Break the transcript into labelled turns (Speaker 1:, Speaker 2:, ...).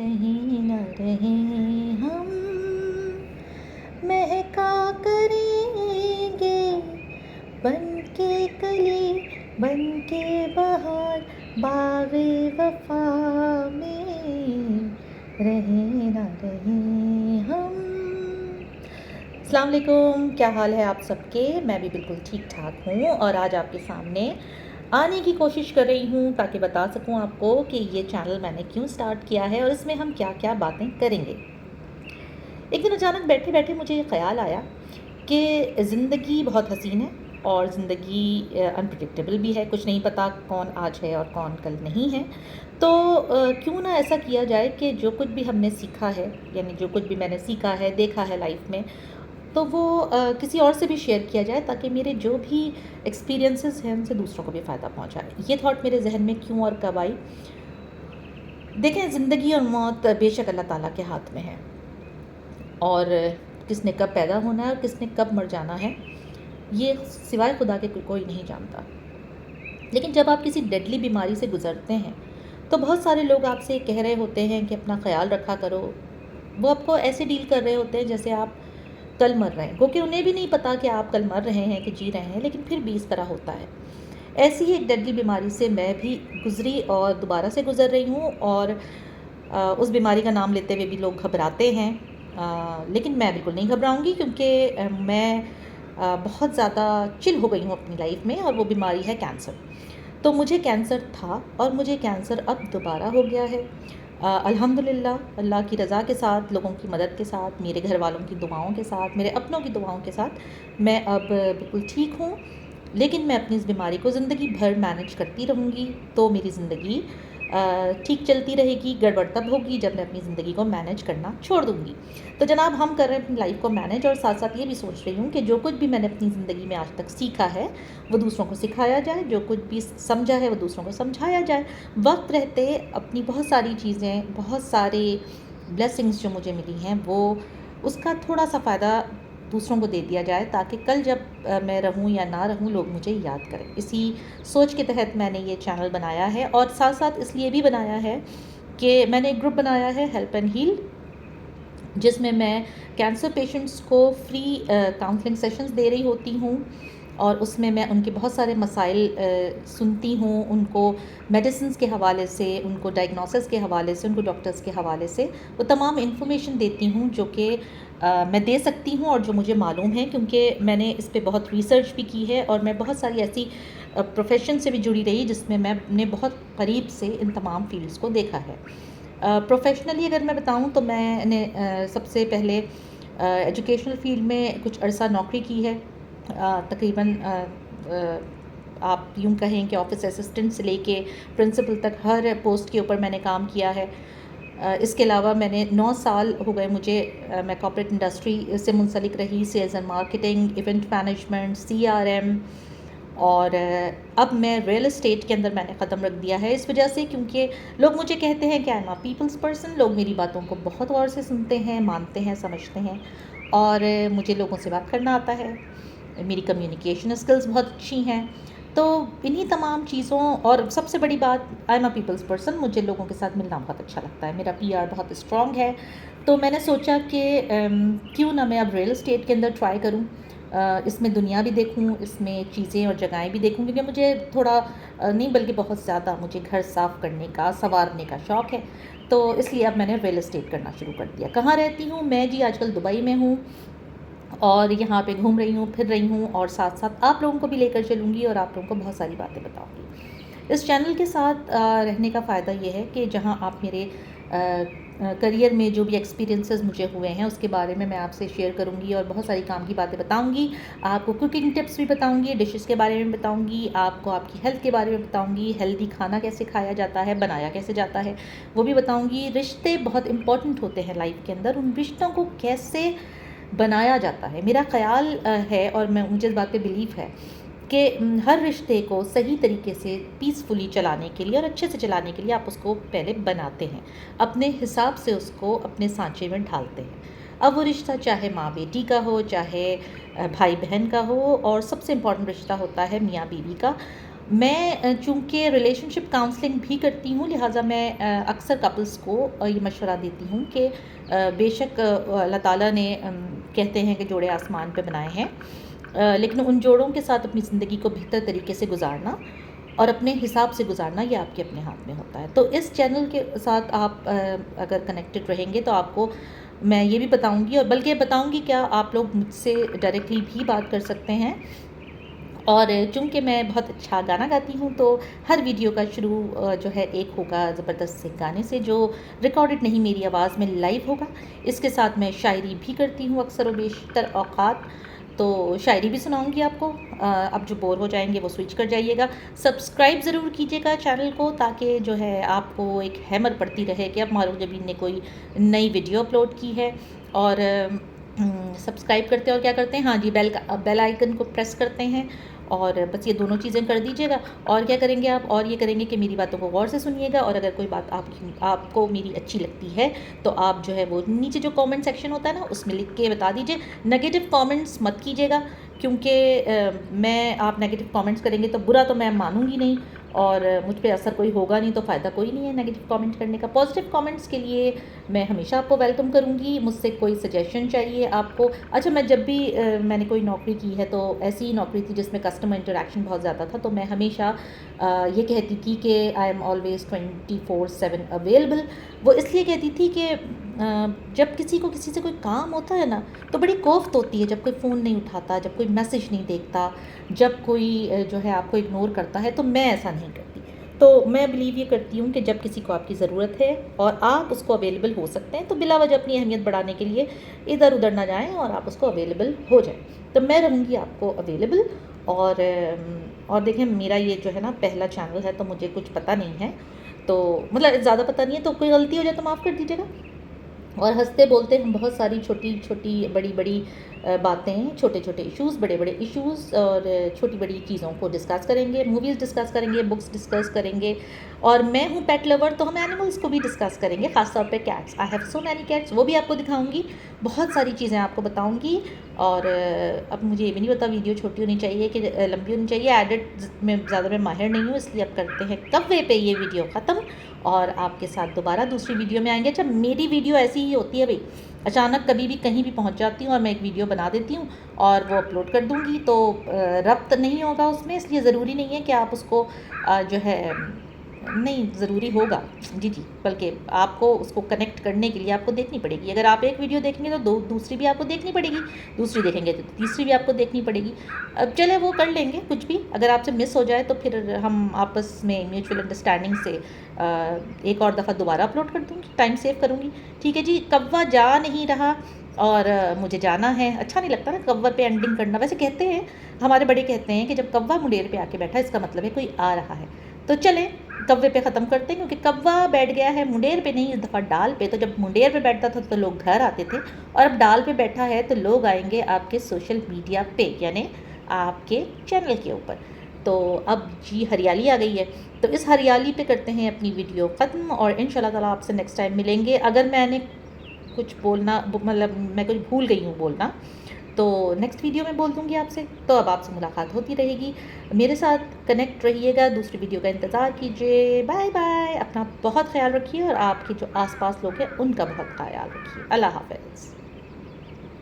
Speaker 1: कहीं न रहें हम, महका करेंगे बनके कली, बनके बहार, बाग़े वफ़ा में रहें न रहें हम। अस्सलाम वालेकुम, क्या हाल है आप सबके। मैं भी बिल्कुल ठीक ठाक हूँ और आज आपके सामने आने की कोशिश कर रही हूँ ताकि बता सकूँ आपको कि ये चैनल मैंने क्यों स्टार्ट किया है और इसमें हम क्या क्या बातें करेंगे। एक दिन अचानक बैठे बैठे मुझे ये ख़्याल आया कि ज़िंदगी बहुत हसीन है और ज़िंदगी अनप्रेडिक्टेबल भी है। कुछ नहीं पता कौन आज है और कौन कल नहीं है। तो क्यों ना ऐसा किया जाए कि जो कुछ भी हमने सीखा है, यानी जो कुछ भी मैंने सीखा है, देखा है लाइफ में, तो वो किसी और से भी शेयर किया जाए ताकि मेरे जो भी एक्सपीरियंसेस हैं उनसे दूसरों को भी फ़ायदा पहुंचाए। ये थॉट मेरे जहन में क्यों और कब आई। देखें, ज़िंदगी और मौत बेशक अल्लाह ताला के हाथ में है और किसने कब पैदा होना है और किसने कब मर जाना है ये सिवाय खुदा के कोई नहीं जानता। लेकिन जब आप किसी डेडली बीमारी से गुज़रते हैं तो बहुत सारे लोग आपसे कह रहे होते हैं कि अपना ख्याल रखा करो। वो आपको ऐसे डील कर रहे होते हैं जैसे आप कल मर रहे हैं, क्योंकि उन्हें भी नहीं पता कि आप कल मर रहे हैं कि जी रहे हैं, लेकिन फिर भी इस तरह होता है। ऐसी ही एक डेडली बीमारी से मैं भी गुज़री और दोबारा से गुज़र रही हूँ और उस बीमारी का नाम लेते हुए भी लोग घबराते हैं, लेकिन मैं बिल्कुल नहीं घबराऊँगी क्योंकि मैं बहुत ज़्यादा चिल हो गई हूँ अपनी लाइफ में और वो बीमारी है कैंसर। तो मुझे कैंसर था और मुझे कैंसर अब दोबारा हो गया है। अल्हम्दुलिल्लाह, अल्लाह की रज़ा के साथ, लोगों की मदद के साथ, मेरे घर वालों की दुआओं के साथ, मेरे अपनों की दुआओं के साथ मैं अब बिल्कुल ठीक हूँ। लेकिन मैं अपनी इस बीमारी को ज़िंदगी भर मैनेज करती रहूँगी, तो मेरी ज़िंदगी ठीक चलती रहेगी। गड़बड़ तब होगी जब मैं अपनी ज़िंदगी को मैनेज करना छोड़ दूँगी। तो जनाब, हम कर रहे हैं अपनी लाइफ को मैनेज और साथ साथ ये भी सोच रही हूँ कि जो कुछ भी मैंने अपनी ज़िंदगी में आज तक सीखा है वो दूसरों को सिखाया जाए, जो कुछ भी समझा है वो दूसरों को समझाया जाए। वक्त रहते अपनी बहुत सारी चीज़ें, बहुत सारे ब्लेसिंग्स जो मुझे मिली हैं, वो उसका थोड़ा सा फ़ायदा दूसरों को दे दिया जाए ताकि कल जब मैं रहूं या ना रहूं लोग मुझे याद करें। इसी सोच के तहत मैंने ये चैनल बनाया है और साथ साथ इसलिए भी बनाया है कि मैंने एक ग्रुप बनाया है, हेल्प एंड हील, जिसमें मैं कैंसर पेशेंट्स को फ्री काउंसलिंग सेशंस दे रही होती हूँ और उसमें मैं उनके बहुत सारे मसाइल सुनती हूँ, उनको मेडिसिन्स के हवाले से, उनको डायग्नोसिस के हवाले से, उनको डॉक्टर्स के हवाले से वो तमाम इन्फॉर्मेशन देती हूँ जो कि मैं दे सकती हूँ और जो मुझे मालूम है, क्योंकि मैंने इस पे बहुत रिसर्च भी की है और मैं बहुत सारी ऐसी प्रोफेशन से भी जुड़ी रही जिसमें मैंने बहुत करीब से इन तमाम फील्ड्स को देखा है। प्रोफेशनली अगर मैं बताऊँ तो मैंने सबसे पहले एजुकेशनल फील्ड में कुछ अरसा नौकरी की है। तकरीबन आप यूँ कहें कि ऑफिस असिस्टेंट से लेके प्रिंसिपल तक हर पोस्ट के ऊपर मैंने काम किया है। इसके अलावा मैंने 9 साल हो गए मुझे, मैं कॉर्पोरेट इंडस्ट्री से मुंसलिक रही, sales and marketing, event management, CRM, और अब मैं रियल एस्टेट के अंदर मैंने क़दम रख दिया है। इस वजह से क्योंकि लोग मुझे कहते हैं कि I am a people's person, लोग मेरी बातों को बहुत गौर से सुनते हैं, मानते हैं, समझते हैं और मुझे लोगों से बात करना आता है, मेरी कम्युनिकेशन स्किल्स बहुत अच्छी हैं। तो इन्हीं तमाम चीज़ों और सबसे बड़ी बात, I am a people's person, मुझे लोगों के साथ मिलना बहुत अच्छा लगता है, मेरा PR बहुत स्ट्रॉन्ग है। तो मैंने सोचा कि क्यों ना मैं अब रियल एस्टेट के अंदर ट्राई करूं, इसमें दुनिया भी देखूं, इसमें चीज़ें और जगहें भी देखूं, क्योंकि मुझे थोड़ा नहीं बल्कि बहुत ज़्यादा मुझे घर साफ़ करने का, संवारने का शौक़ है। तो इसलिए अब मैंने रियल एस्टेट करना शुरू कर दिया। कहाँ रहती हूँ मैं जी? आजकल दुबई में हूँ और यहाँ पे घूम रही हूँ, फिर रही हूँ और साथ साथ आप लोगों को भी लेकर चलूँगी और आप लोगों को बहुत सारी बातें बताऊँगी। इस चैनल के साथ रहने का फ़ायदा ये है कि जहाँ आप मेरे करियर में जो भी एक्सपीरियंसेस मुझे हुए हैं उसके बारे में मैं आपसे शेयर करूँगी और बहुत सारी काम की बातें बताऊँगी। आपको कुकिंग टिप्स भी बताऊँगी, डिशेस के बारे में बताऊँगी, आपको आपकी हेल्थ के बारे में बताऊँगी, हेल्दी खाना कैसे खाया जाता है, बनाया कैसे जाता है वो भी बताऊँगी। रिश्ते बहुत इंपॉर्टेंट होते हैं लाइफ के अंदर, उन रिश्तों को कैसे बनाया जाता है। मेरा ख़्याल है और मुझे इस बात पे बिलीव है कि हर रिश्ते को सही तरीके से पीसफुली चलाने के लिए और अच्छे से चलाने के लिए आप उसको पहले बनाते हैं, अपने हिसाब से उसको अपने सांचे में ढालते हैं। अब वो रिश्ता चाहे माँ बेटी का हो, चाहे भाई बहन का हो, और सबसे इम्पॉर्टेंट रिश्ता होता है मियाँ बीवी का। मैं चूँकि रिलेशनशिप काउंसलिंग भी करती हूँ, लिहाजा मैं अक्सर कपल्स को ये मशवरा देती हूँ कि बेशक अल्लाह ताला ने कहते हैं कि जोड़े आसमान पे बनाए हैं, लेकिन उन जोड़ों के साथ अपनी ज़िंदगी को बेहतर तरीके से गुजारना और अपने हिसाब से गुजारना ये आपके अपने हाथ में होता है। तो इस चैनल के साथ आप अगर कनेक्टेड रहेंगे तो आपको मैं ये भी बताऊँगी, और बल्कि बताऊँगी क्या, आप लोग मुझसे डायरेक्टली भी बात कर सकते हैं। और चूँकि मैं बहुत अच्छा गाना गाती हूँ तो हर वीडियो का शुरू जो है एक होगा ज़बरदस्त से गाने से, जो रिकॉर्डेड नहीं मेरी आवाज़ में लाइव होगा। इसके साथ मैं शायरी भी करती हूँ अक्सर व बेशतर औक़ात, तो शायरी भी सुनाऊँगी आपको। अब जो बोर हो जाएंगे वो स्विच कर जाइएगा। सब्सक्राइब ज़रूर कीजिएगा चैनल को, ताकि जो है आपको एक हैमर पड़ती रहे कि अब मारूफ जबीन ने कोई नई वीडियो अपलोड की है। और सब्सक्राइब करते हैं और क्या करते हैं, हाँ जी, बेल आइकन को प्रेस करते हैं, और बस ये दोनों चीज़ें कर दीजिएगा। और क्या करेंगे आप, और ये करेंगे कि मेरी बातों को गौर से सुनिएगा, और अगर कोई बात आपको मेरी अच्छी लगती है तो आप जो है वो नीचे जो कमेंट सेक्शन होता है ना, उसमें लिख के बता दीजिए। नेगेटिव कमेंट्स मत कीजिएगा, क्योंकि मैं आप नेगेटिव कमेंट्स करेंगे तो बुरा तो मैं मानूंगी नहीं, और मुझ पे असर कोई होगा नहीं, तो फ़ायदा कोई नहीं है नेगेटिव कमेंट करने का। पॉजिटिव कमेंट्स के लिए मैं हमेशा आपको वेलकम करूँगी। मुझसे कोई सजेशन चाहिए आपको, अच्छा, मैं जब भी मैंने कोई नौकरी की है तो ऐसी ही नौकरी थी जिसमें कस्टमर इंटरेक्शन बहुत ज़्यादा था, तो मैं हमेशा ये कहती थी कि आई एम ऑलवेज़ 24/7 अवेलेबल। वो इसलिए कहती थी कि जब किसी से कोई काम होता है ना, तो बड़ी कोफ्त होती है जब कोई फ़ोन नहीं उठाता, जब कोई मैसेज नहीं देखता, जब कोई जो है आपको इग्नोर करता है। तो मैं ऐसा नहीं करती। तो मैं बिलीव ये करती हूँ कि जब किसी को आपकी ज़रूरत है और आप उसको अवेलेबल हो सकते हैं, तो बिला वजह अपनी अहमियत बढ़ाने के लिए इधर उधर ना जाएं और आप उसको अवेलेबल हो जाएं। तो मैं रहूँगी आपको अवेलेबल। और देखें, मेरा ये जो है ना पहला चैनल है, तो मुझे कुछ पता नहीं है, तो मतलब ज़्यादा पता नहीं है, तो कोई गलती हो जाए तो माफ़ कर दीजिएगा। और हंसते बोलते हम बहुत सारी छोटी छोटी बड़ी बड़ी बातें, छोटे छोटे इश्यूज़, बड़े बड़े इश्यूज़ और छोटी बड़ी चीज़ों को डिस्कस करेंगे। मूवीज़ डिस्कस करेंगे, बुक्स डिस्कस करेंगे, और मैं हूँ पेट लवर, तो हम एनिमल्स को भी डिस्कस करेंगे, ख़ासतौर पे cats. I have so many cats, वो भी आपको दिखाऊंगी, बहुत सारी चीज़ें आपको बताऊंगी। और अब मुझे ये भी नहीं पता वीडियो छोटी होनी चाहिए कि लंबी होनी चाहिए। एडिट में ज़्यादा मैं माहिर नहीं हूँ, इसलिए अब करते हैं कव्वे पे ये वीडियो ख़त्म, और आपके साथ दोबारा दूसरी वीडियो में आएंगे। अच्छा, मेरी वीडियो ऐसी ही होती है भाई, अचानक कभी भी कहीं भी पहुंच जाती हूँ और मैं एक वीडियो बना देती हूँ और वो अपलोड कर दूँगी, तो रब्त नहीं होगा उसमें, इसलिए ज़रूरी नहीं है कि आप उसको जो है, नहीं ज़रूरी होगा जी, बल्कि आपको उसको कनेक्ट करने के लिए आपको देखनी पड़ेगी। अगर आप एक वीडियो देखेंगे तो दूसरी भी आपको देखनी पड़ेगी, दूसरी देखेंगे तो तीसरी भी आपको देखनी पड़ेगी। अब चले वो कर लेंगे कुछ भी, अगर आपसे मिस हो जाए तो फिर हम आपस में म्यूचुअल अंडरस्टैंडिंग से एक और दफ़ा दोबारा अपलोड कर दूँगी, टाइम सेव करूँगी। ठीक है जी, कव्वा जा नहीं रहा और मुझे जाना है। अच्छा नहीं लगता ना कव्वा पे एंडिंग करना। वैसे कहते हैं, हमारे बड़े कहते हैं कि जब कव्वा मुंडेर पे आके बैठा, इसका मतलब है कोई आ रहा है। तो चलें कव्वे पे ख़त्म करते हैं, क्योंकि कव्वा बैठ गया है मुंडेर पे नहीं, इस दफ़ा डाल पे। तो जब मुंडेर पे बैठता था तो लोग घर आते थे, और अब डाल पे बैठा है तो लोग आएंगे आपके सोशल मीडिया पे, यानी आपके चैनल के ऊपर। तो अब जी हरियाली आ गई है, तो इस हरियाली पे करते हैं अपनी वीडियो ख़त्म, और इंशाल्लाह ताला आपसे नेक्स्ट टाइम मिलेंगे। अगर मैंने कुछ बोलना, मतलब मैं कुछ भूल गई हूँ बोलना, तो नेक्स्ट वीडियो में बोल दूँगी आपसे। तो अब आपसे मुलाकात होती रहेगी, मेरे साथ कनेक्ट रहिएगा, दूसरी वीडियो का इंतज़ार कीजिए। बाय बाय, अपना बहुत ख्याल रखिए, और आपके जो आसपास लोग हैं उनका बहुत ख्याल रखिए। अल्लाह हाफ़िज़।